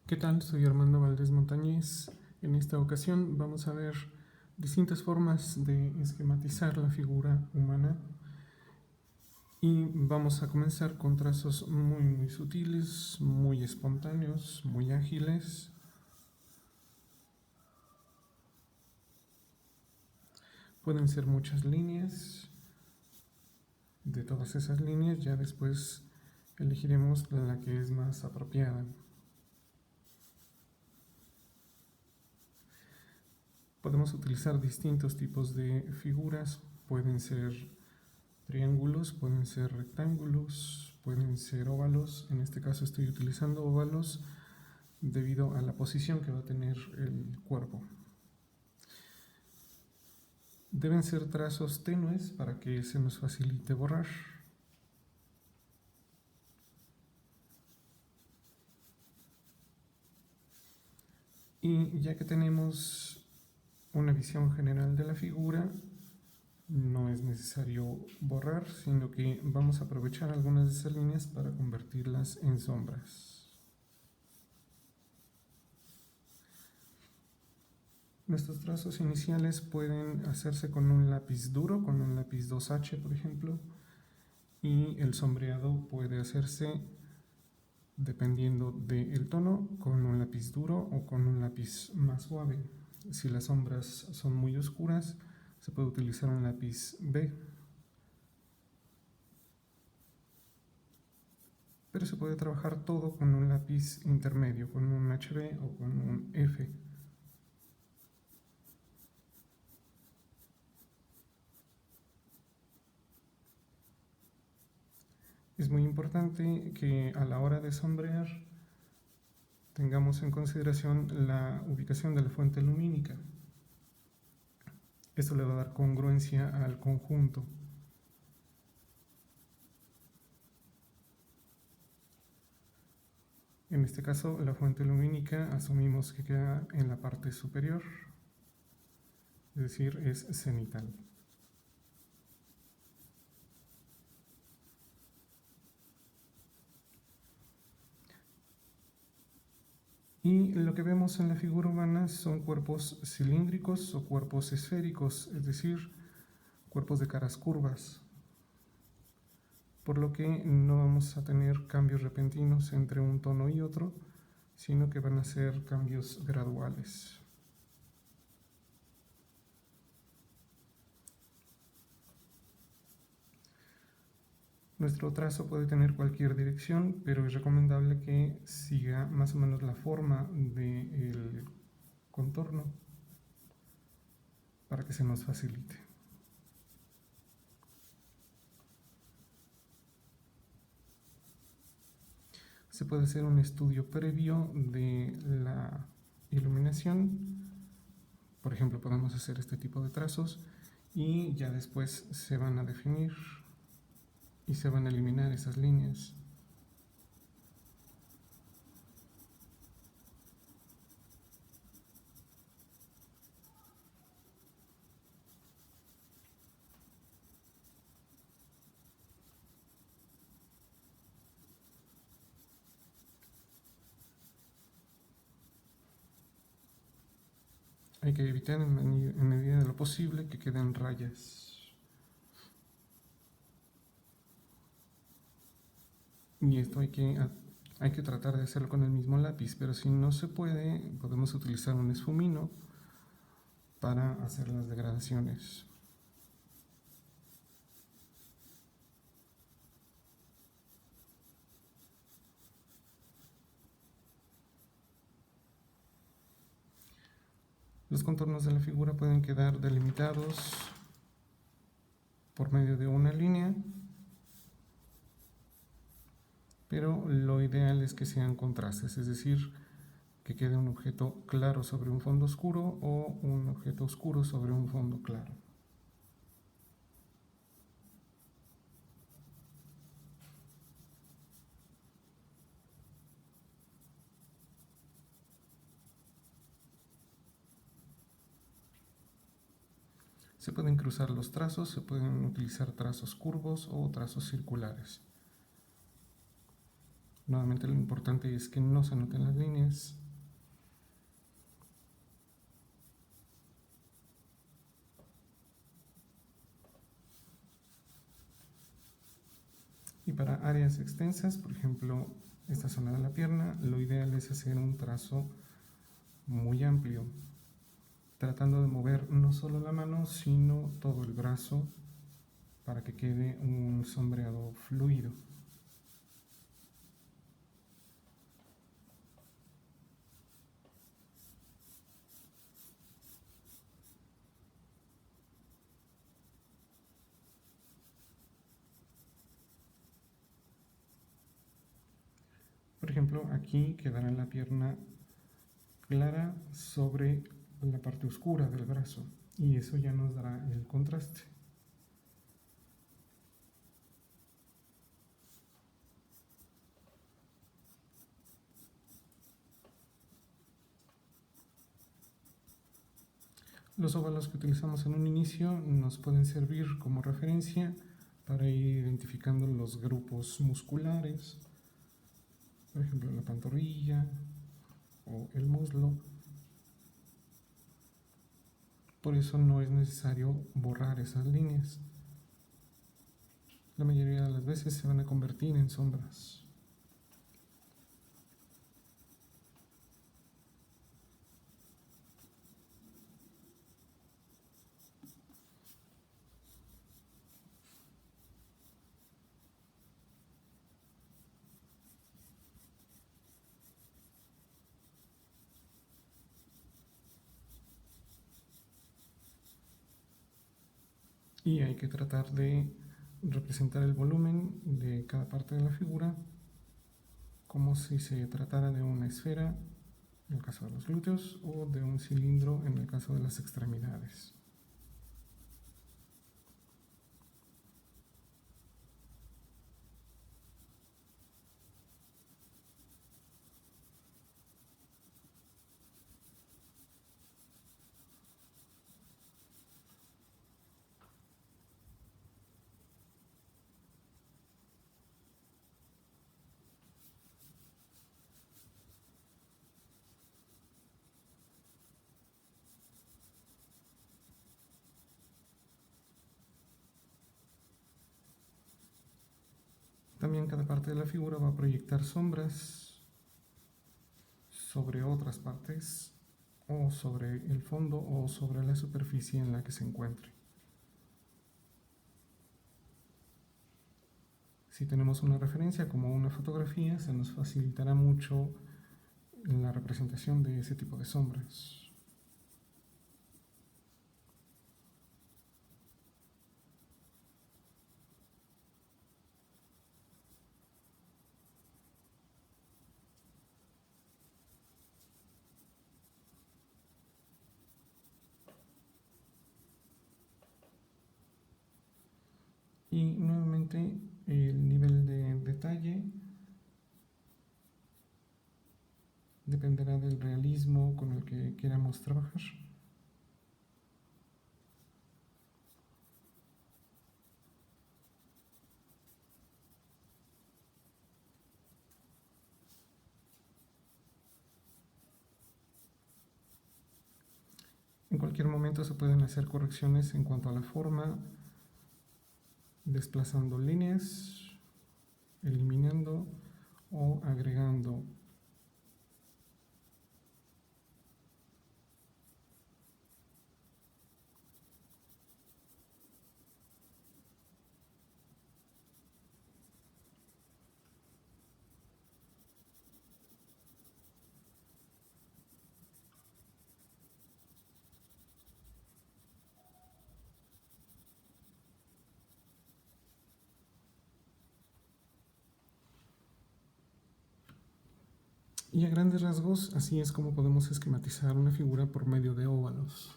¿Qué tal? Soy Armando Valdés Montañez. En esta ocasión vamos a ver distintas formas de esquematizar la figura humana y vamos a comenzar con trazos muy sutiles, muy espontáneos, muy ágiles. Pueden ser muchas líneas. De todas esas líneas ya después elegiremos la que es más apropiada. Podemos utilizar distintos tipos de figuras. Pueden ser triángulos, pueden ser rectángulos, pueden ser óvalos. En este caso estoy utilizando óvalos debido a la posición que va a tener el cuerpo. Deben ser trazos tenues para que se nos facilite borrar. Y ya que tenemos una visión general de la figura, no es necesario borrar, sino que vamos a aprovechar algunas de esas líneas para convertirlas en sombras. Nuestros trazos iniciales pueden hacerse con un lápiz duro, con un lápiz 2H por ejemplo, y el sombreado puede hacerse dependiendo del tono con un lápiz duro o con un lápiz más suave. Si las sombras son muy oscuras, se puede utilizar un lápiz B, pero se puede trabajar todo con un lápiz intermedio, con un HB o con un F. Es muy importante que a la hora de sombrear tengamos en consideración la ubicación de la fuente lumínica. Esto le va a dar congruencia al conjunto. En este caso, la fuente lumínica asumimos que queda en la parte superior, es decir, es cenital. Y lo que vemos en la figura humana son cuerpos cilíndricos o cuerpos esféricos, es decir, cuerpos de caras curvas, por lo que no vamos a tener cambios repentinos entre un tono y otro, sino que van a ser cambios graduales. Nuestro trazo puede tener cualquier dirección, pero es recomendable que siga más o menos la forma del contorno para que se nos facilite. Se puede hacer un estudio previo de la iluminación. Por ejemplo, podemos hacer este tipo de trazos y ya después se van a definir y se van a eliminar esas líneas. Hay que evitar en medida de lo posible que queden rayas. Y esto hay que tratar de hacerlo con el mismo lápiz, pero si no se puede, podemos utilizar un esfumino para hacer las degradaciones. Los contornos de la figura pueden quedar delimitados por medio de una línea, pero lo ideal es que sean contrastes, es decir, que quede un objeto claro sobre un fondo oscuro o un objeto oscuro sobre un fondo claro. Se pueden cruzar los trazos, se pueden utilizar trazos curvos o trazos circulares. Nuevamente lo importante es que no se noten las líneas. Y para áreas extensas, por ejemplo, esta zona de la pierna, lo ideal es hacer un trazo muy amplio, tratando de mover no solo la mano, sino todo el brazo para que quede un sombreado fluido. Por ejemplo, aquí quedará la pierna clara sobre la parte oscura del brazo y eso ya nos dará el contraste. Los óvalos que utilizamos en un inicio nos pueden servir como referencia para ir identificando los grupos musculares, por ejemplo la pantorrilla o el muslo. Por eso no es necesario borrar esas líneas. La mayoría de las veces se van a convertir en sombras. Y hay que tratar de representar el volumen de cada parte de la figura como si se tratara de una esfera en el caso de los glúteos o de un cilindro en el caso de las extremidades. También cada parte de la figura va a proyectar sombras sobre otras partes o sobre el fondo o sobre la superficie en la que se encuentre. Si tenemos una referencia como una fotografía, se nos facilitará mucho la representación de ese tipo de sombras. Y nuevamente el nivel de detalle dependerá del realismo con el que queramos trabajar. En cualquier momento se pueden hacer correcciones en cuanto a la forma, desplazando líneas, eliminando o agregando. Y a grandes rasgos, así es como podemos esquematizar una figura por medio de óvalos.